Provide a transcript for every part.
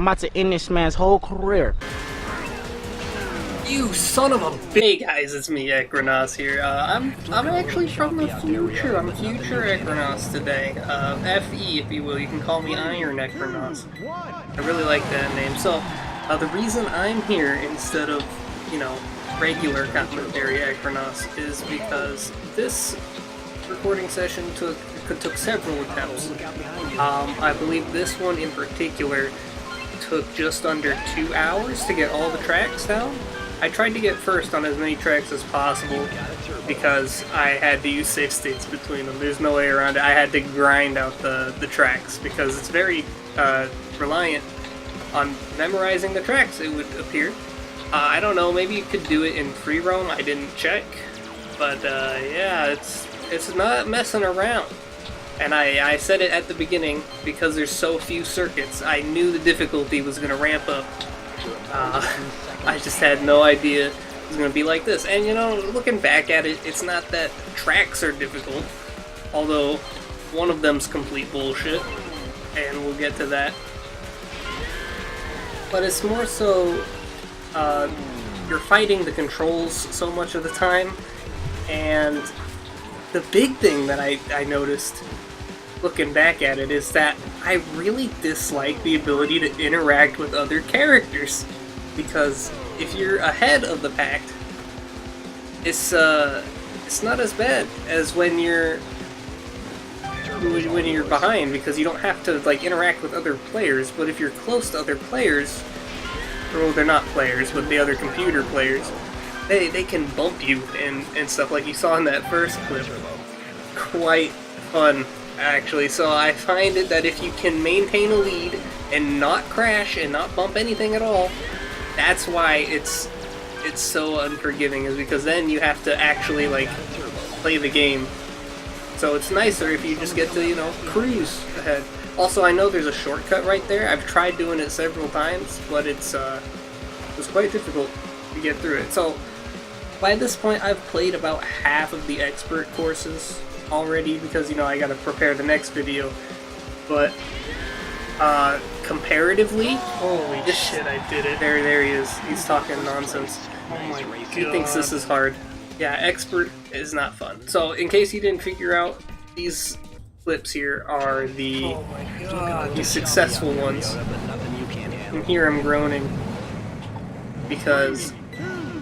I'm about to end this man's whole career. You son of a bitch! Hey guys, it's me, Equinox here. I'm actually from the future. I'm future Equinox today. FE, if you will. You can call me Iron Equinox. I really like that name. So, the reason I'm here instead of, you know, regular commentary Equinox is because this recording session took several attempts. I believe this one in particular took just under 2 hours to get all the tracks down. I tried to get first on as many tracks as possible because I had to use save states between them. There's no way around it. I had to grind out the tracks because it's very reliant on memorizing the tracks, it would appear. I don't know, maybe you could do it in free roam, I didn't check. But yeah, it's not messing around. And I said it at the beginning, because there's so few circuits, I knew the difficulty was going to ramp up. I just had no idea it was going to be like this. And you know, looking back at it, it's not that tracks are difficult, although one of them's complete bullshit, and we'll get to that. But it's more so, you're fighting the controls so much of the time, and the big thing that I noticed looking back at it is that I really dislike the ability to interact with other characters, because if you're ahead of the pack, it's not as bad as when you're behind, because you don't have to like interact with other players. But if you're close to other players, well, they're not players, but the other computer players, they can bump you and stuff like you saw in that first clip. Quite fun, actually. So I find it that if you can maintain a lead and not crash and not bump anything at all, that's why it's so unforgiving, is because then you have to actually like play the game. So it's nicer if you just get to, you know, cruise ahead. Also, I know there's a shortcut right there. I've tried doing it several times, but it was quite difficult to get through it. So by this point, I've played about half of the expert courses already, because, you know, I gotta prepare the next video. But comparatively, holy shit, I did it. There he is. He's talking nonsense. Oh my god. He thinks this is hard. Yeah, expert is not fun. So in case you didn't figure out, these clips here are the successful ones. You can hear him groaning, because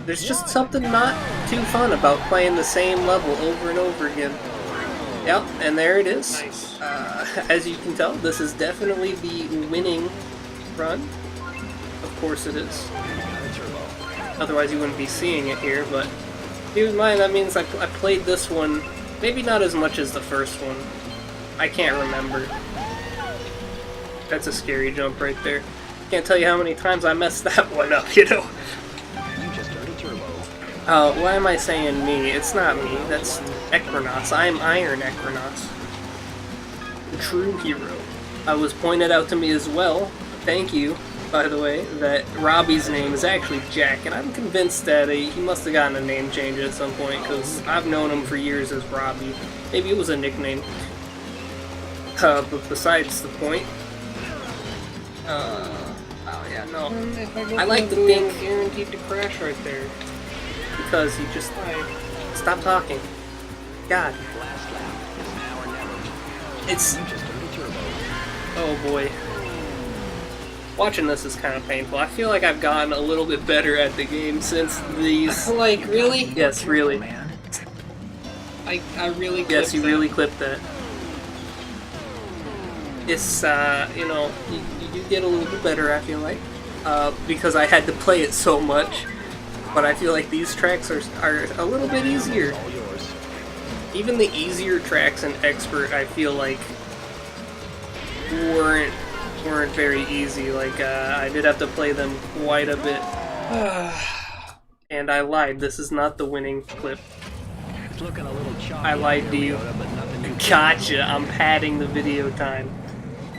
there's just something not too fun about playing the same level over and over again. Yep, and there it is. As you can tell, this is definitely the winning run. Of course it is. Otherwise you wouldn't be seeing it here, but keep in mind that means I played this one, maybe not as much as the first one. I can't remember. That's a scary jump right there. Can't tell you how many times I messed that one up, you know? Why am I saying me? It's not me, that's Equinox. I'm Iron Equinox. The true hero. I was pointed out to me as well, thank you, by the way, that Robbie's name is actually Jack, and I'm convinced that he must have gotten a name change at some point, because I've known him for years as Robbie. Maybe it was a nickname. But besides the point, oh yeah, no. I like to think guaranteed to crash right there, because he just stop talking. God, it's oh boy. Watching this is kind of painful. I feel like I've gotten a little bit better at the game since these. Like, really? Yes, really. I really. Yes, you really clipped that. It's, you know, you do get a little bit better, I feel like, because I had to play it so much, but I feel like these tracks are a little bit easier. Even the easier tracks in Expert, I feel like, weren't very easy. Like, I did have to play them quite a bit. And I lied, this is not the winning clip. I lied to you. Gotcha, I'm padding the video time.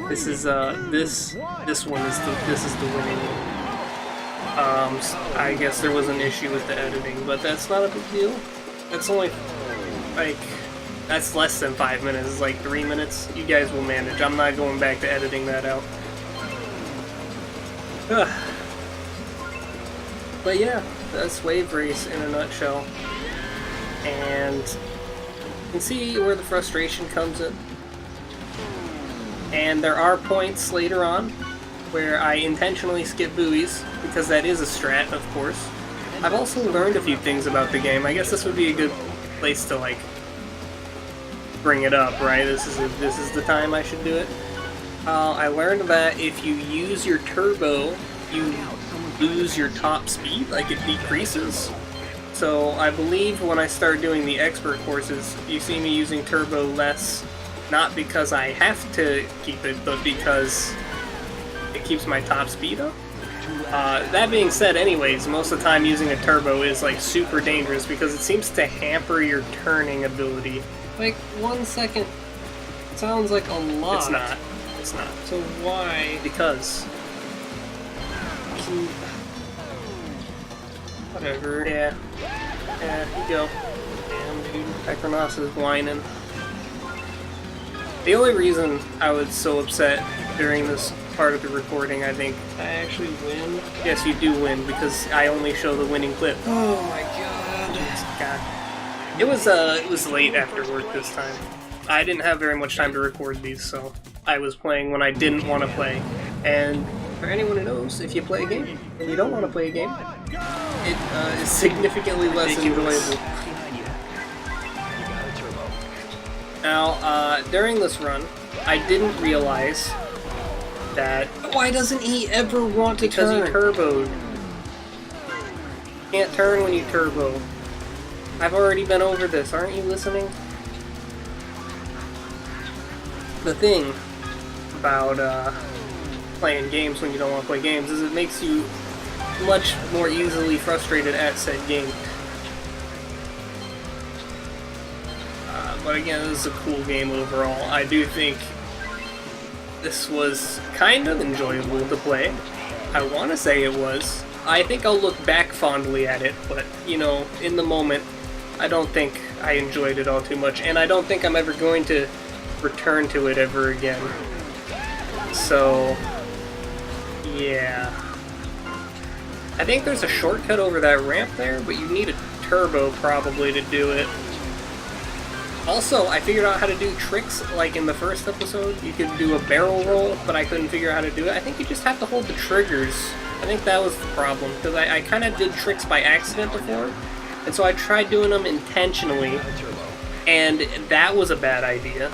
This is this one is the winning one. I guess there was an issue with the editing, but that's not a big deal. That's only like that's less than 5 minutes. It's like 3 minutes. You guys will manage. I'm not going back to editing that out. But yeah, that's Wave Race in a nutshell. And you can see where the frustration comes in. And there are points later on where I intentionally skip buoys, because that is a strat, of course. I've also learned a few things about the game. I guess this would be a good place to, like, bring it up, right? This is the time I should do it. I learned that if you use your turbo, you lose your top speed, like it decreases. So I believe when I start doing the expert courses, you see me using turbo less, not because I have to keep it, but because it keeps my top speed up. That being said, anyways, most of the time using a turbo is like super dangerous because it seems to hamper your turning ability. Like 1 second sounds like a lot. It's not. It's not. So why? Because. Whatever. Yeah. Yeah, you go. Damn, dude. Equinox is whining. The only reason I was so upset during this part of the recording, I think. I actually win? Yes, you do win, because I only show the winning clip. Oh my god. God. It was late after work this time. I didn't have very much time to record these, so I was playing when I didn't want to play. And for anyone who knows, if you play a game and you don't want to play a game, it is significantly less enjoyable. Now, during this run, I didn't realize that... Why doesn't he ever want to turn? Because he turboed. Can't turn when you turbo. I've already been over this, aren't you listening? The thing about playing games when you don't want to play games is it makes you much more easily frustrated at said game. But again, this is a cool game overall. I do think this was kind of enjoyable to play. I want to say it was. I think I'll look back fondly at it, but, you know, in the moment, I don't think I enjoyed it all too much, and I don't think I'm ever going to return to it ever again. So, yeah. I think there's a shortcut over that ramp there, but you need a turbo probably to do it. Also, I figured out how to do tricks, like in the first episode. You could do a barrel roll, but I couldn't figure out how to do it. I think you just have to hold the triggers. I think that was the problem, because I kind of did tricks by accident before, and so I tried doing them intentionally, and that was a bad idea,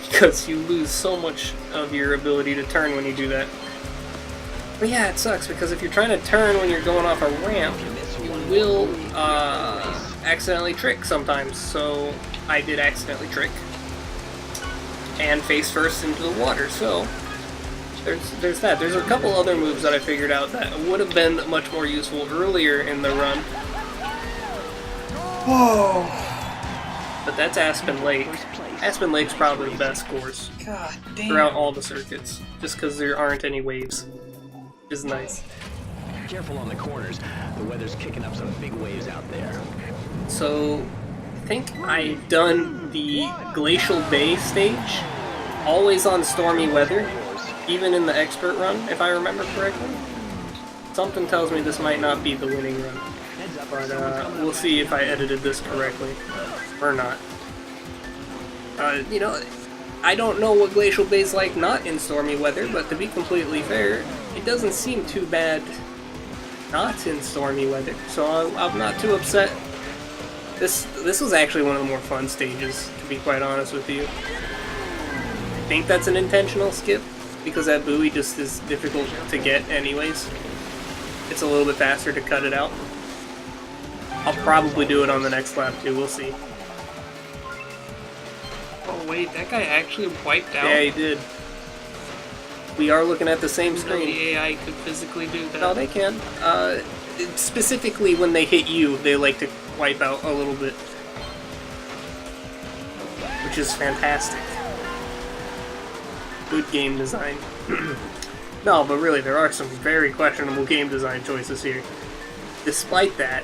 because you lose so much of your ability to turn when you do that. But yeah, it sucks, because if you're trying to turn when you're going off a ramp, you will accidentally trick sometimes, so I did accidentally trick and face first into the water, so there's that. There's a couple other moves that I figured out that would have been much more useful earlier in the run. Whoa! But that's Aspen Lake. Aspen Lake's probably the best course throughout all the circuits, just because there aren't any waves, which is nice. Careful on the corners. The weather's kicking up some big waves out there. So, I think I've done the Glacial Bay stage, always on stormy weather, even in the expert run, if I remember correctly. Something tells me this might not be the winning run, but we'll see if I edited this correctly, or not. You know, I don't know what Glacial Bay's like not in stormy weather, but to be completely fair, it doesn't seem too bad not in stormy weather, so I'm not too upset. This was actually one of the more fun stages, to be quite honest with you. I think that's an intentional skip, because that buoy just is difficult to get anyways. It's a little bit faster to cut it out. I'll probably do it on the next lap too, we'll see. Oh wait, that guy actually wiped out? Yeah, he did. We are looking at the same screen. The AI could physically do that. No, they can. Specifically when they hit you, they like to wipe out a little bit. Which is fantastic. Good game design. No, but really, there are some very questionable game design choices here. Despite that,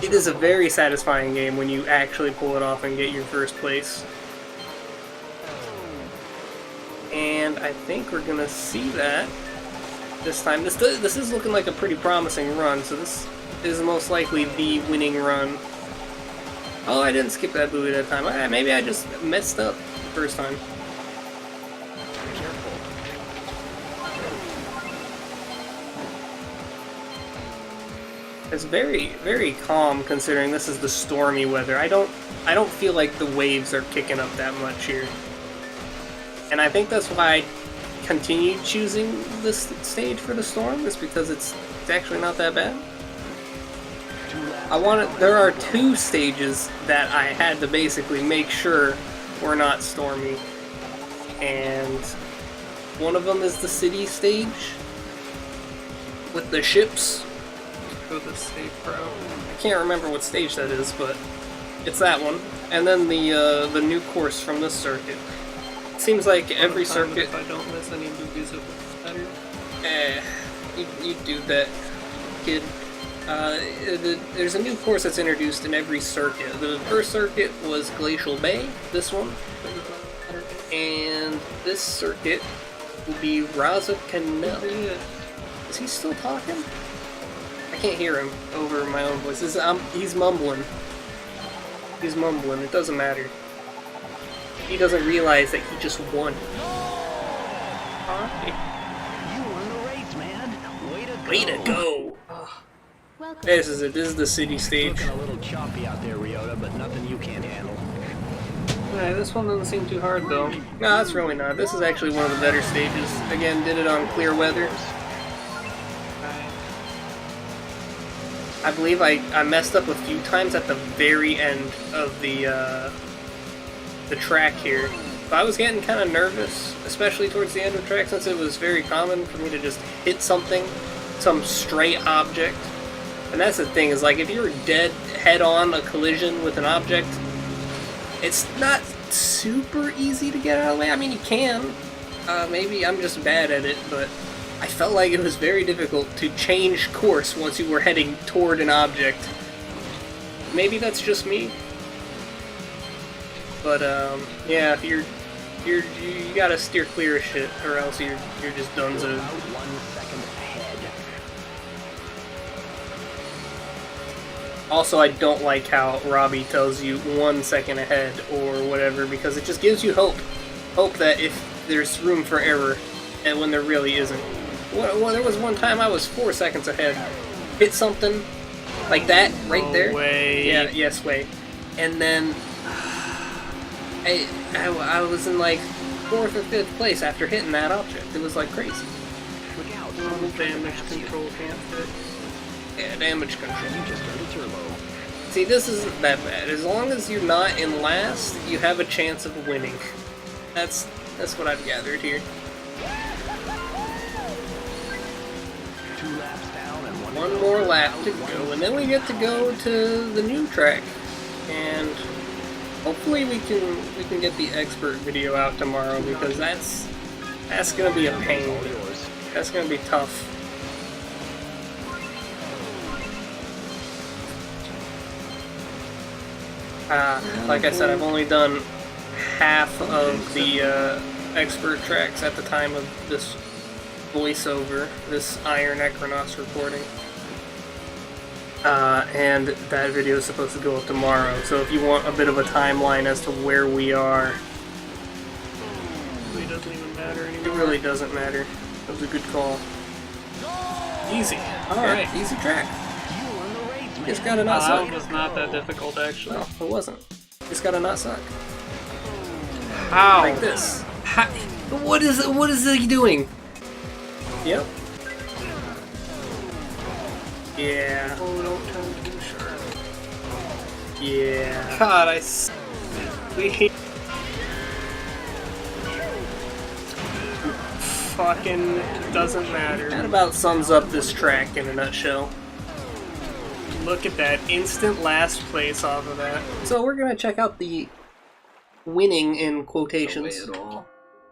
it is a very satisfying game when you actually pull it off and get your first place. And I think we're gonna see that this time. This is looking like a pretty promising run, so this is most likely the winning run. Oh, I didn't skip that buoy that time. Maybe I just messed up the first time. It's very, very calm considering this is the stormy weather. I don't feel like the waves are kicking up that much here. And I think that's why I continued choosing this stage for the storm, is because it's actually not that bad. There are 2 stages that I had to basically make sure were not stormy. And one of them is the city stage with the ships. Go to stage pro. I can't remember what stage that is, but it's that one. And then the new course from this circuit. It seems like every circuit. If I don't miss any movies, it better. You do that, kid. There's a new course that's introduced in every circuit. The first circuit was Glacial Bay. This one, and this circuit will be Raza Canal. Is he still talking? I can't hear him over my own voice. He's mumbling. He's mumbling. It doesn't matter. He doesn't realize that he just won. You won the race, man. Way to go. Way to go. This is it. This is the city stage. Looking a little choppy out there, Ryota, but nothing you can't handle. Yeah, this one doesn't seem too hard though. No, that's really not. This is actually one of the better stages. Again, did it on clear weather. I believe I messed up a few times at the very end of the track here. But I was getting kind of nervous, especially towards the end of the track, since it was very common for me to just hit something, some stray object. And that's the thing, is like if you're dead head-on a collision with an object, it's not super easy to get out of the way. I mean, you can. Maybe I'm just bad at it, but I felt like it was very difficult to change course once you were heading toward an object. Maybe that's just me. But yeah, if you gotta steer clear of shit, or else you're just donezo. About 1 second ahead. Also, I don't like how Robbie tells you 1 second ahead or whatever, because it just gives you hope. Hope that if there's room for error, and when there really isn't. Well, there was one time I was 4 seconds ahead. Hit something like that right there. Way. Yeah, yes, way. And then I was in like 4th or 5th place after hitting that object. It was like crazy. Look out. Damage control can't fit. Yeah, damage control. You just started turbo. See, this isn't that bad. As long as you're not in last, you have a chance of winning. That's what I've gathered here. 2 laps down and One more lap to go, and then we get to go to the new track. And hopefully we can get the expert video out tomorrow, because that's gonna be a pain. That's gonna be tough. Like I said, I've only done half of the expert tracks at the time of this voiceover, this Iron Equinox recording. And that video is supposed to go up tomorrow, so if you want a bit of a timeline as to where we are, it doesn't even matter anymore. It really doesn't matter. That was a good call. Easy. Alright, yeah, easy track. Just gotta not suck. That was not that difficult, actually. No, it wasn't. Just gotta not suck. How? Like this. How? What is he doing? Yep. Yeah. Oh, don't turn too sharp. Yeah. God, fucking doesn't matter. That about sums up this track in a nutshell. Look at that, instant last place off of that. So we're gonna check out the winning, in quotations,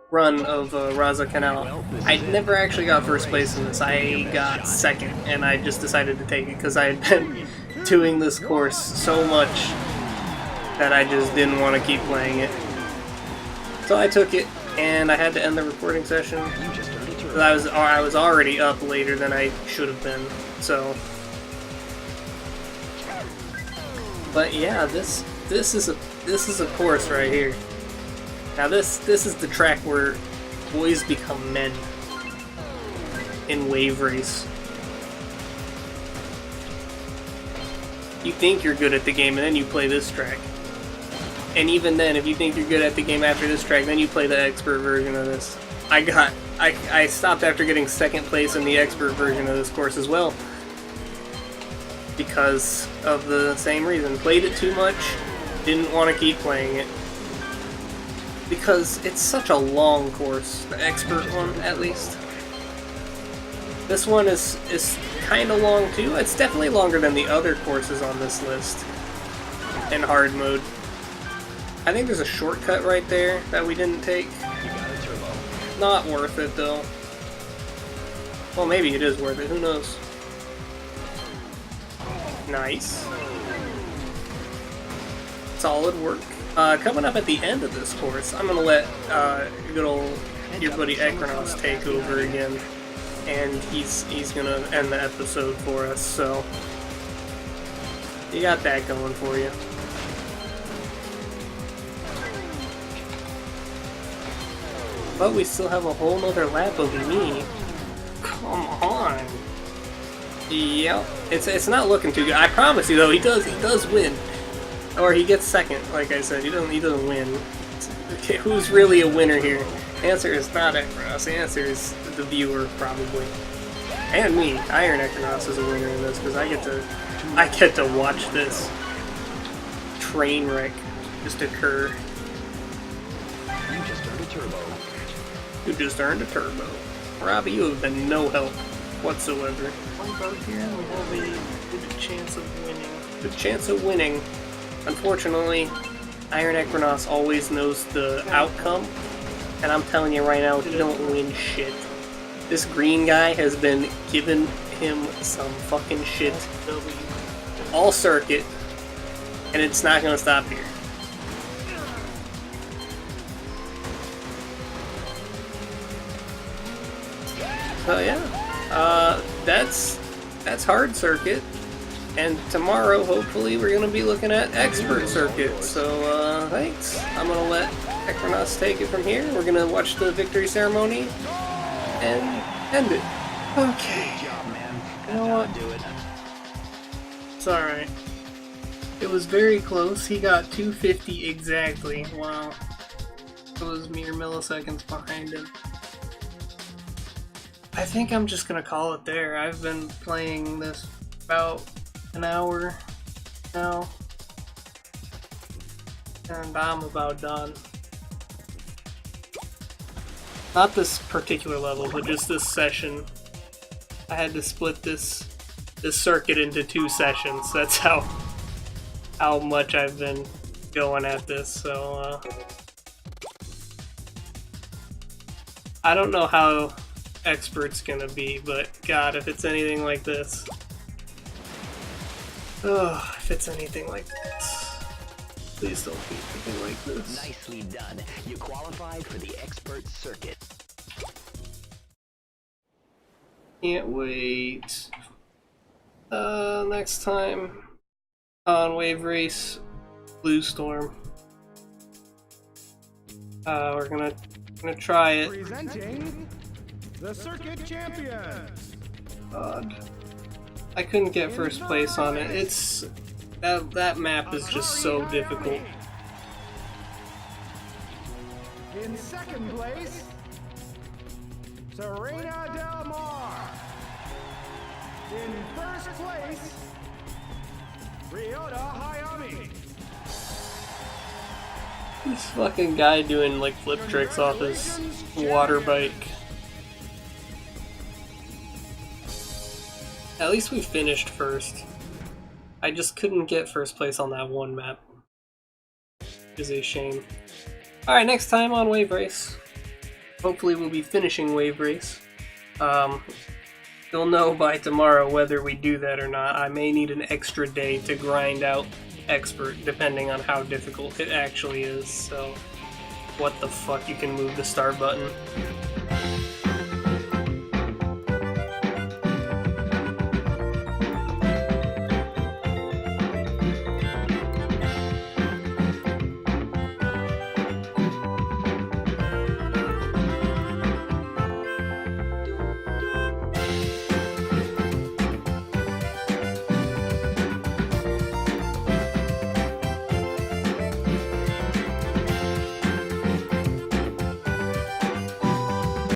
run of Raza Canal. I never actually got first place in this. I got second, and I just decided to take it because I had been doing this course so much that I just didn't want to keep playing it. So I took it, and I had to end the recording session. I was already up later than I should have been, so. But yeah, this is a course right here. Now this is the track where boys become men in Wave Race. You think you're good at the game, and then you play this track. And even then, if you think you're good at the game after this track, then you play the expert version of this. I stopped after getting second place in the expert version of this course as well. Because of the same reason. Played it too much, didn't want to keep playing it. Because it's such a long course, the expert one at least. This one is kind of long too. It's definitely longer than the other courses on this list in hard mode. I think there's a shortcut right there that we didn't take. You got a turbo. Not worth it though. Well, maybe it is worth it, who knows. Nice. Solid work. Coming up at the end of this course, I'm gonna let good old your buddy Ekronos take over again. And he's gonna end the episode for us, so you got that going for you. But we still have a whole nother lap of me. Come on. Yep, it's not looking too good. I promise you though, he does win, or he gets second. Like I said, he doesn't win. Okay, who's really a winner here? The answer is not Ekronos. The answer is the viewer, probably, and me. Iron Ekronos is a winner in this because I get to watch this train wreck just occur. You just earned a turbo. You just earned a turbo. Robbie, you have been no help whatsoever. One bug here, we have a good chance of winning. Good chance of winning. Unfortunately, Iron Ekronos always knows the outcome, and I'm telling you right now, he don't win shit. This green guy has been giving him some fucking shit all circuit, and it's not gonna stop here. So yeah, that's hard circuit, and tomorrow hopefully we're gonna be looking at expert circuit. So thanks. I'm gonna let Ekronos take it from here. We're gonna watch the victory ceremony and end it. Okay. Good job, man. You know what? Do it. It's alright. It was very close. He got 250 exactly. Wow. It was mere milliseconds behind him. I think I'm just gonna call it there. I've been playing this about an hour now, and I'm about done. Not this particular level, but just this session. I had to split this circuit into 2 sessions. That's how much I've been going at this. So I don't know how expert's gonna be, but god, if it's anything like this. Oh, if it's anything like this. Please don't be anything like this. Nicely done. You qualified for the expert circuit. Can't wait. Next time on Wave Race, Blue Storm. We're gonna try it. Presenting the circuit champions. God, I couldn't get first place on it. It's that map is just so difficult. In second place, Serena Del Mar. In first place, Ryota Hayami. This fucking guy doing like flip tricks off his water bike. At least we finished first. I just couldn't get first place on that one map. Is a shame. Alright, next time on Wave Race. Hopefully we'll be finishing Wave Race. You'll know by tomorrow whether we do that or not. I may need an extra day to grind out expert, depending on how difficult it actually is. So, what the fuck, you can move the start button.